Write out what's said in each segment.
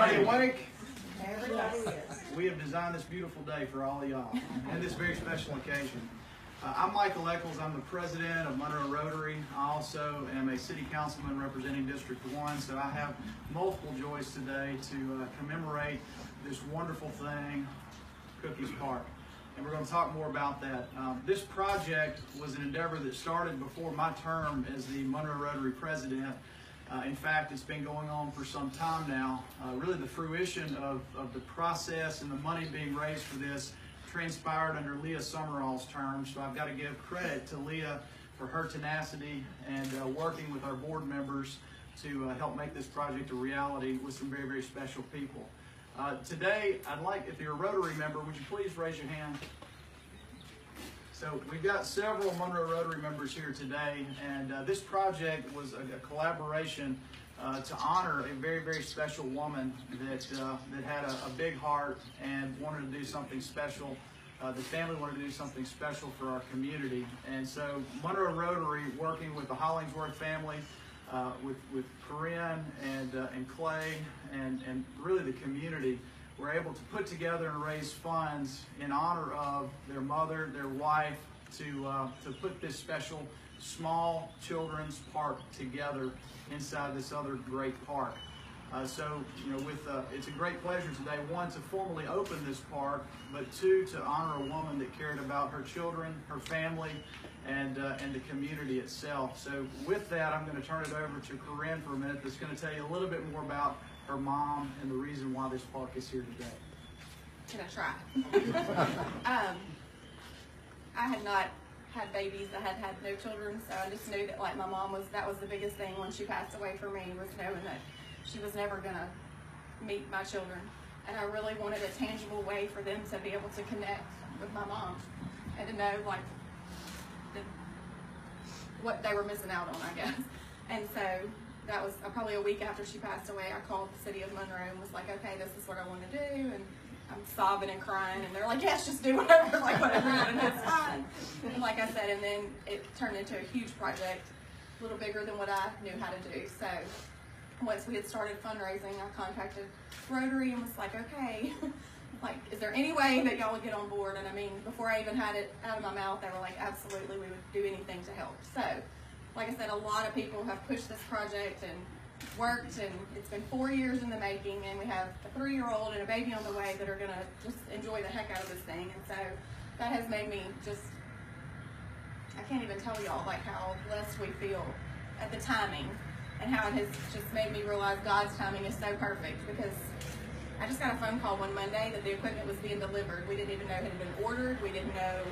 Everybody awake? Everybody is. We have designed this beautiful day for all of y'all and this very special occasion. I'm Michael Eccles. I'm the president of Monroe Rotary. I also am a city councilman representing District 1, so I have multiple joys today to commemorate this wonderful thing, Cookies Park. And we're going to talk more about that. This project was an endeavor that started before my term as the Monroe Rotary president. In fact, it's been going on for some time now. Really the fruition of the process and the money being raised for this transpired under Leah Summerall's term. So I've got to give credit to Leah for her tenacity and working with our board members to help make this project a reality with some very, very special people. Today, I'd like, if you're a Rotary member, would you please raise your hand? So we've got several Monroe Rotary members here today, and this project was a collaboration to honor a very, very special woman that had a big heart and wanted to do something special. The family wanted to do something special for our community, and so Monroe Rotary, working with the Hollingsworth family, with Corinne and Clay and really the community, were able to put together and raise funds in honor of their mother, their wife, to put this special small children's park together inside this other great park. So, you know, it's a great pleasure today, one, to formally open this park, but two, to honor a woman that cared about her children, her family, and the community itself. So with that, I'm going to turn it over to Corinne for a minute, that's going to tell you a little bit more about her mom and the reason why this park is here today. Can I try? I had not had babies. I had had no children, so I just knew that, like, my mom that was the biggest thing when she passed away for me, was knowing that she was never going to meet my children. And I really wanted a tangible way for them to be able to connect with my mom and to know, like, what they were missing out on, I guess. And so that was probably a week after she passed away. I called the City of Monroe and was like, okay, this is what I want to do. And I'm sobbing and crying, and they're like, yes, just do whatever, like whatever, and it's fine. And like I said, and then it turned into a huge project, a little bigger than what I knew how to do. So once we had started fundraising, I contacted Rotary and was like, okay, like, is there any way that y'all would get on board? And I mean, before I even had it out of my mouth, they were like, absolutely, we would do anything to help. So, like I said, a lot of people have pushed this project and worked, and it's been 4 years in the making, and we have a 3-year-old and a baby on the way that are going to just enjoy the heck out of this thing. And so that has made me just, I can't even tell y'all, like, how blessed we feel at the timing, and how it has just made me realize God's timing is so perfect, because I just got a phone call one Monday that the equipment was being delivered. We didn't even know it had been ordered. We didn't know,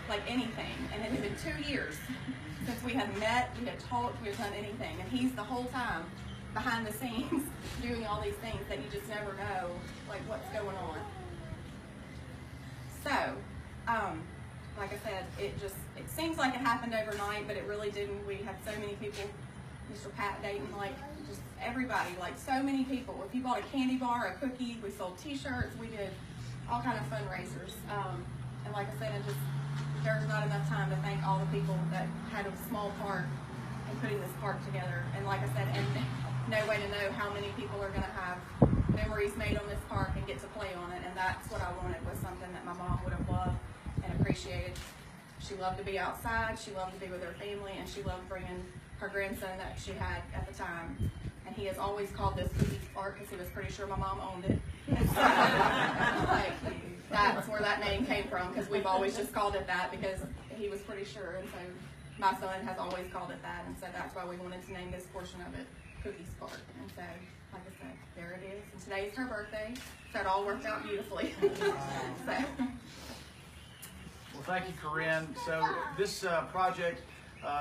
like, anything. And it had been 2 years since we had met, we had talked, we had done anything. And he's the whole time behind the scenes doing all these things that you just never know, like, what's going on. So, like I said, it seems like it happened overnight, but it really didn't. We had so many people, Mr. Pat Dayton, like, just everybody, like, so many people. If you bought a candy bar, a cookie, we sold t-shirts, we did all kind of fundraisers. And like I said, there's not enough time to thank all the people that had a small part in putting this park together. And like I said, and no way to know how many people are going to have memories made on this park and get to play on it. And that's what I wanted, was something that my mom would have loved and appreciated. She loved to be outside, she loved to be with her family, and she loved bringing her grandson that she had at the time. And he has always called this Cookies Park because he was pretty sure my mom owned it. And so, like, that's where that name came from, because we've always just called it that because he was pretty sure. And so my son has always called it that, and so that's why we wanted to name this portion of it Cookies Park. And so, like I said, there it is. And today is her birthday, so it all worked out beautifully. So. Well, thank you, Corinne. So this project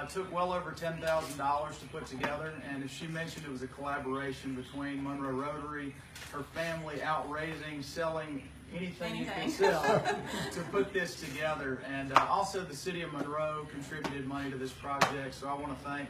took well over $10,000 to put together, and as she mentioned, it was a collaboration between Monroe Rotary, her family, out raising, selling anything you can sell to put this together. And also the City of Monroe contributed money to this project, so I want to thank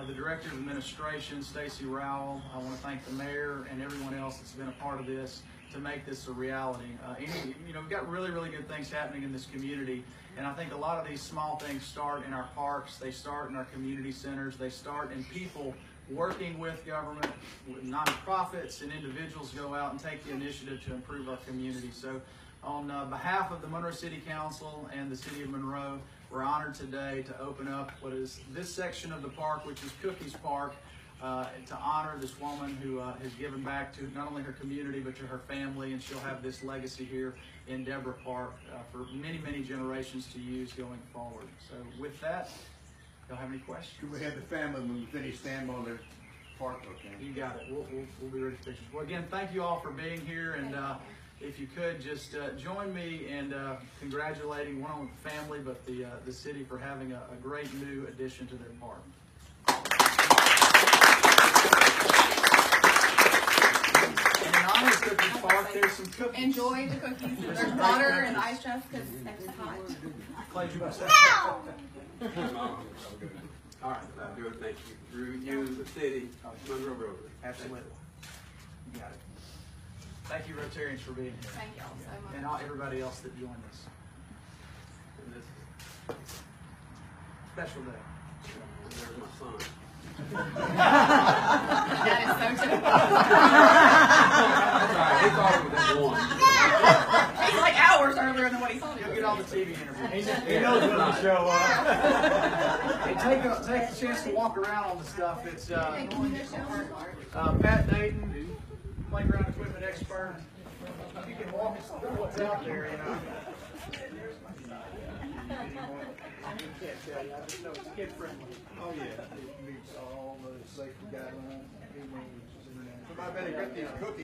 the Director of Administration, Stacy Rowell. I want to thank the Mayor and everyone else that's been a part of this to make this a reality. We've got really, really good things happening in this community, and I think a lot of these small things start in our parks, they start in our community centers, they start in people working with government, with nonprofits and individuals, go out and take the initiative to improve our community. So on behalf of the Monroe City Council and the City of Monroe, we're honored today to open up what is this section of the park, which is Cookies Park, to honor this woman who has given back to not only her community but to her family, and she'll have this legacy here in Deborah Park for many, many generations to use going forward. So with that, y'all have any questions? Could we have the family when we finish stand on their park, okay? You got it. We'll be ready for pictures. Well, again, thank you all for being here, and if you could just join me in congratulating not only the family but the city for having a great new addition to their park. And in honor of Cookies Park, there's some cookies. Enjoy the cookies. There's water and ice chest because it's extra hot. Clay, you want to say something? All right, I do it. Thank you. Through you, the city, Monroe Rotary. Absolutely. You got it. Thank you, Rotarians, for being here. Thank y'all so much. And everybody else that joined us. And this, Special day. and there's my son. That is so typical. That's all right. He thought it was that one. He's like hours earlier than what he told You'll you. get all the TV interviews. He knows when to show up. And take a chance to walk around on the stuff. It's Hey, can you just show us? Pat Dayton, playground equipment expert. You can walk us through what's out there, you know. I can't tell you. I just know it's kid friendly. Oh, yeah. It meets all the safety guidelines. So I better get these cookies.